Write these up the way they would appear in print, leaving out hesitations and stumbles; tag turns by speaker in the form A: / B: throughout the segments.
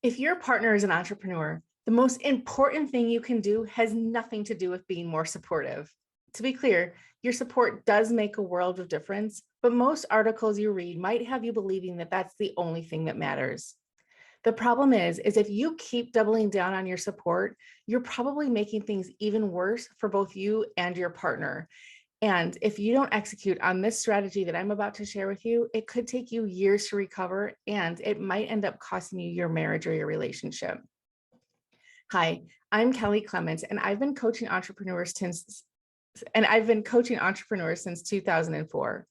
A: If your partner is an entrepreneur, the most important thing you can do has nothing to do with being more supportive. To be clear, your support does make a world of difference, but most articles you read might have you believing that that's the only thing that matters. The problem is if you keep doubling down on your support, you're probably making things even worse for both you and your partner. And if you don't execute on this strategy that I'm about to share with you, it could take you years to recover, and it might end up costing you your marriage or your relationship. Hi, I'm Kelly Clements, and I've been coaching entrepreneurs since 2004.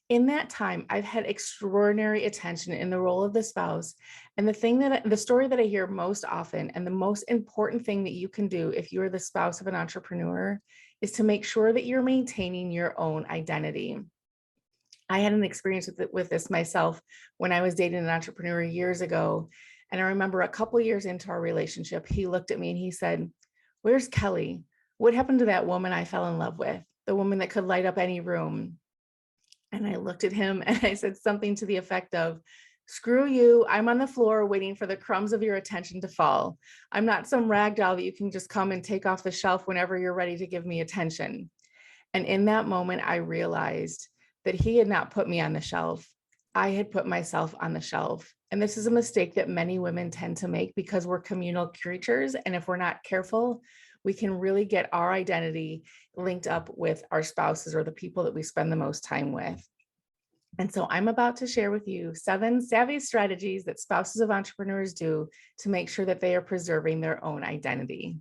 A: In that time, I've had extraordinary attention in the role of the spouse. And the story that I hear most often, and the most important thing that you can do if you are the spouse of an entrepreneur, is to make sure that you're maintaining your own identity. I had an experience with this myself when I was dating an entrepreneur years ago. And I remember a couple years into our relationship, he looked at me and he said, "Where's Kelly? What happened to that woman I fell in love with? The woman that could light up any room?" And I looked at him and I said something to the effect of, "Screw you. I'm on the floor waiting for the crumbs of your attention to fall. I'm not some rag doll that you can just come and take off the shelf whenever you're ready to give me attention." And in that moment, I realized that he had not put me on the shelf. I had put myself on the shelf. And this is a mistake that many women tend to make because we're communal creatures. And if we're not careful, we can really get our identity linked up with our spouses or the people that we spend the most time with. And so I'm about to share with you 7 savvy strategies that spouses of entrepreneurs do to make sure that they are preserving their own identity.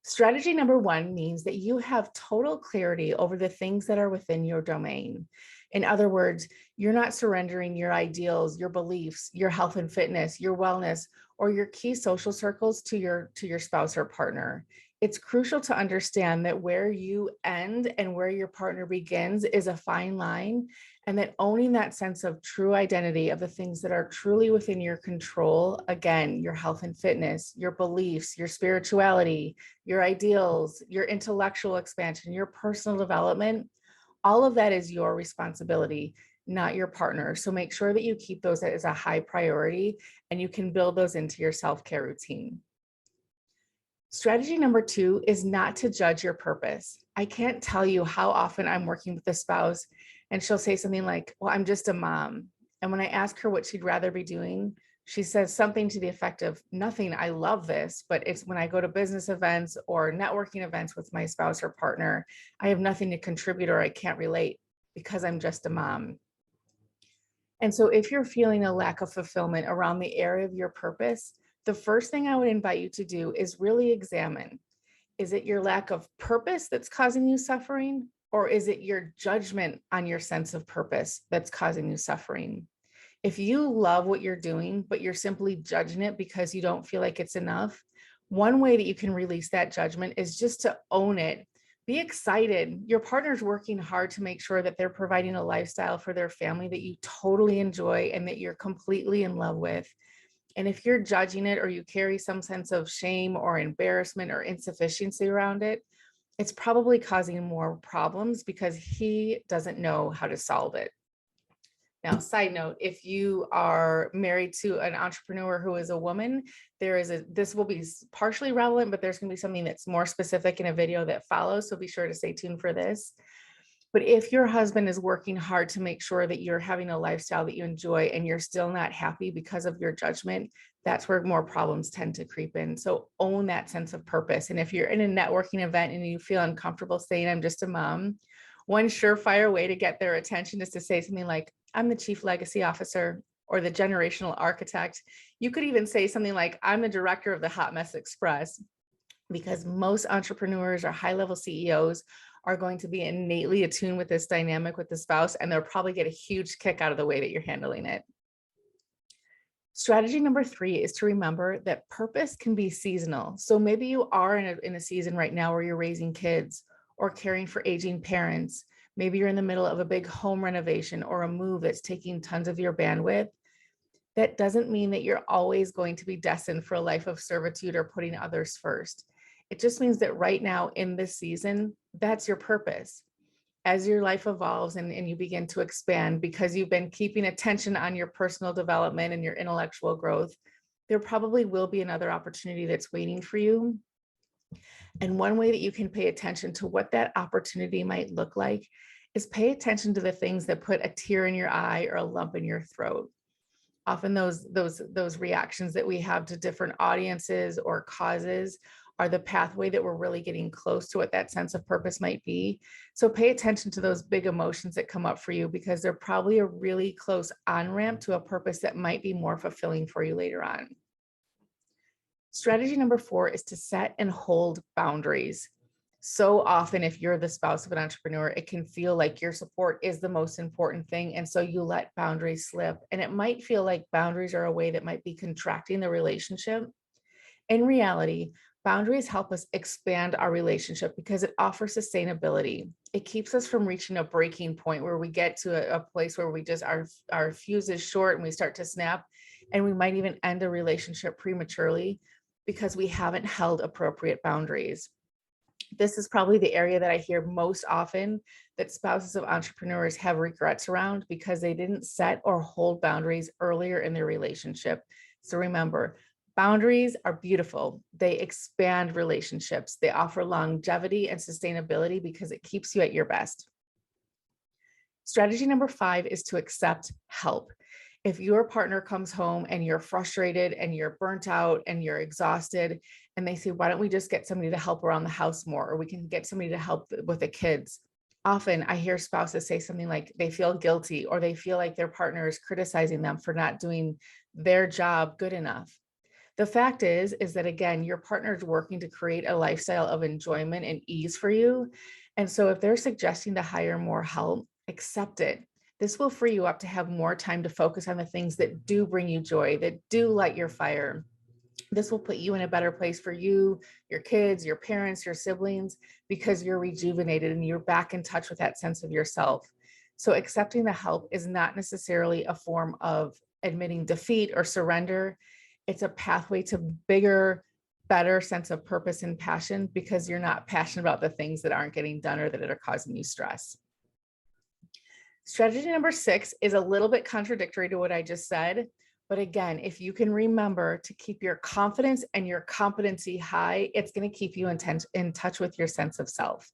A: Strategy number 1 means that you have total clarity over the things that are within your domain. In other words, you're not surrendering your ideals, your beliefs, your health and fitness, your wellness, or your key social circles to your spouse or partner. It's crucial to understand that where you end and where your partner begins is a fine line, and that owning that sense of true identity of the things that are truly within your control, again, your health and fitness, your beliefs, your spirituality, your ideals, your intellectual expansion, your personal development, all of that is your responsibility, not your partner. So make sure that you keep those as a high priority and you can build those into your self-care routine. Strategy number 2 is not to judge your purpose. I can't tell you how often I'm working with a spouse and she'll say something like, "Well, I'm just a mom." And when I ask her what she'd rather be doing, she says something to the effect of, "Nothing, I love this, but it's when I go to business events or networking events with my spouse or partner, I have nothing to contribute or I can't relate because I'm just a mom." And so if you're feeling a lack of fulfillment around the area of your purpose, the first thing I would invite you to do is really examine, is it your lack of purpose that's causing you suffering? Or is it your judgment on your sense of purpose that's causing you suffering? If you love what you're doing, but you're simply judging it because you don't feel like it's enough, one way that you can release that judgment is just to own it. Be excited. Your partner's working hard to make sure that they're providing a lifestyle for their family that you totally enjoy and that you're completely in love with. And if you're judging it or you carry some sense of shame or embarrassment or insufficiency around it, it's probably causing more problems because he doesn't know how to solve it. Now, side note, if you are married to an entrepreneur who is a woman, this will be partially relevant, but there's going to be something that's more specific in a video that follows. So be sure to stay tuned for this. But if your husband is working hard to make sure that you're having a lifestyle that you enjoy and you're still not happy because of your judgment, that's where more problems tend to creep in. So own that sense of purpose. And if you're in a networking event and you feel uncomfortable saying, "I'm just a mom," one surefire way to get their attention is to say something like, "I'm the chief legacy officer," or the generational architect. You could even say something like, "I'm the director of the Hot Mess Express," because most entrepreneurs or high-level CEOs are going to be innately attuned with this dynamic with the spouse, and they'll probably get a huge kick out of the way that you're handling it. Strategy number 3 is to remember that purpose can be seasonal. So maybe you are in a season right now where you're raising kids or caring for aging parents. Maybe you're in the middle of a big home renovation or a move that's taking tons of your bandwidth. That doesn't mean that you're always going to be destined for a life of servitude or putting others first. It just means that right now in this season, that's your purpose. As your life evolves and you begin to expand because you've been keeping attention on your personal development and your intellectual growth, there probably will be another opportunity that's waiting for you. And one way that you can pay attention to what that opportunity might look like is pay attention to the things that put a tear in your eye or a lump in your throat. Often those reactions that we have to different audiences or causes are the pathway that we're really getting close to what that sense of purpose might be. So pay attention to those big emotions that come up for you, because they're probably a really close on-ramp to a purpose that might be more fulfilling for you later on. Strategy number 4 is to set and hold boundaries. So often, if you're the spouse of an entrepreneur, it can feel like your support is the most important thing. And so you let boundaries slip. And it might feel like boundaries are a way that might be contracting the relationship. In reality, boundaries help us expand our relationship because it offers sustainability. It keeps us from reaching a breaking point where we get to a place where we just our fuse is short and we start to snap, and we might even end a relationship prematurely because we haven't held appropriate boundaries. This is probably the area that I hear most often that spouses of entrepreneurs have regrets around, because they didn't set or hold boundaries earlier in their relationship. So remember, boundaries are beautiful. They expand relationships. They offer longevity and sustainability because it keeps you at your best. Strategy number 5 is to accept help. If your partner comes home and you're frustrated and you're burnt out and you're exhausted, and they say, why don't we just get somebody to help around the house more, or we can get somebody to help with the kids? Often I hear spouses say something like they feel guilty, or they feel like their partner is criticizing them for not doing their job good enough. The fact is that again, your partner is working to create a lifestyle of enjoyment and ease for you. And so if they're suggesting to hire more help, accept it. This will free you up to have more time to focus on the things that do bring you joy, that do light your fire. This will put you in a better place for you, your kids, your parents, your siblings, because you're rejuvenated and you're back in touch with that sense of yourself. So accepting the help is not necessarily a form of admitting defeat or surrender. It's a pathway to bigger, better sense of purpose and passion, because you're not passionate about the things that aren't getting done or that are causing you stress. Strategy number 6 is a little bit contradictory to what I just said. But again, if you can remember to keep your confidence and your competency high, it's going to keep you in touch with your sense of self.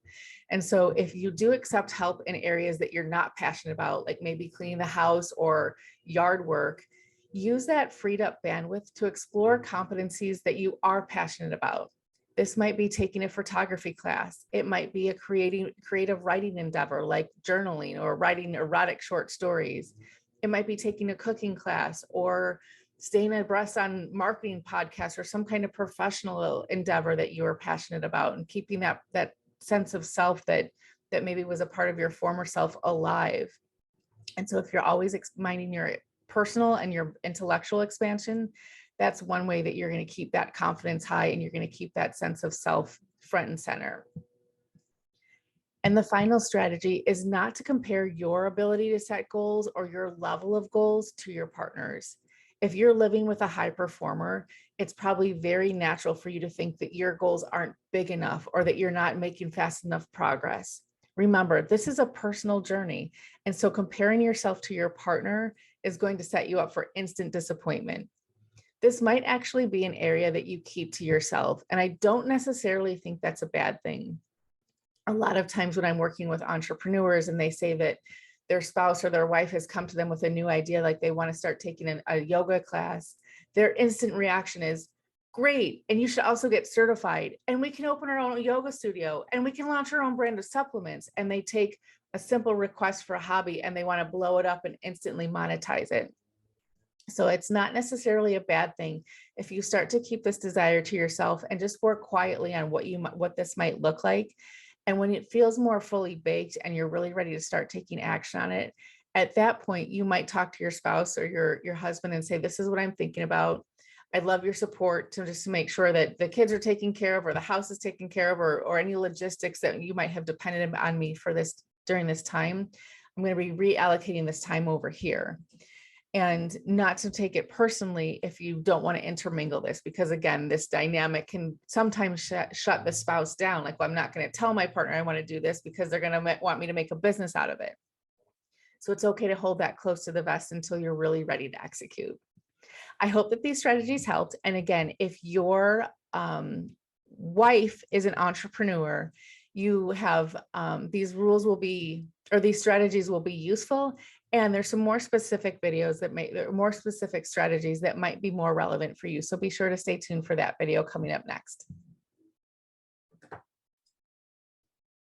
A: And so if you do accept help in areas that you're not passionate about, like maybe cleaning the house or yard work, use that freed up bandwidth to explore competencies that you are passionate about. This might be taking a photography class. It might be a creative writing endeavor like journaling or writing erotic short stories. It might be taking a cooking class or staying abreast on marketing podcasts or some kind of professional endeavor that you are passionate about, and keeping that sense of self that maybe was a part of your former self alive. And so if you're always minding your personal and your intellectual expansion, that's one way that you're going to keep that confidence high and you're going to keep that sense of self front and center. And the final strategy is not to compare your ability to set goals or your level of goals to your partner's. If you're living with a high performer, it's probably very natural for you to think that your goals aren't big enough or that you're not making fast enough progress. Remember, this is a personal journey. And so comparing yourself to your partner is going to set you up for instant disappointment. This might actually be an area that you keep to yourself. And I don't necessarily think that's a bad thing. A lot of times when I'm working with entrepreneurs and they say that their spouse or their wife has come to them with a new idea, like they want to start taking a yoga class, their instant reaction is, great. And you should also get certified. And we can open our own yoga studio and we can launch our own brand of supplements. And they take a simple request for a hobby and they want to blow it up and instantly monetize it. So it's not necessarily a bad thing if you start to keep this desire to yourself and just work quietly on what this might look like. And when it feels more fully baked and you're really ready to start taking action on it, at that point, you might talk to your spouse or your husband and say, this is what I'm thinking about. I'd love your support to make sure that the kids are taken care of or the house is taken care of, or any logistics that you might have depended on me for this during this time. I'm going to be reallocating this time over here. And not to take it personally if you don't want to intermingle this, because again, this dynamic can sometimes shut the spouse down. Like, well, I'm not going to tell my partner I want to do this because they're going to want me to make a business out of it. So it's okay to hold that close to the vest until you're really ready to execute. I hope that these strategies helped. And again, if your wife is an entrepreneur, you have these rules will be, or these strategies will be useful. And there's some more specific videos that there are more specific strategies that might be more relevant for you. So be sure to stay tuned for that video coming up next.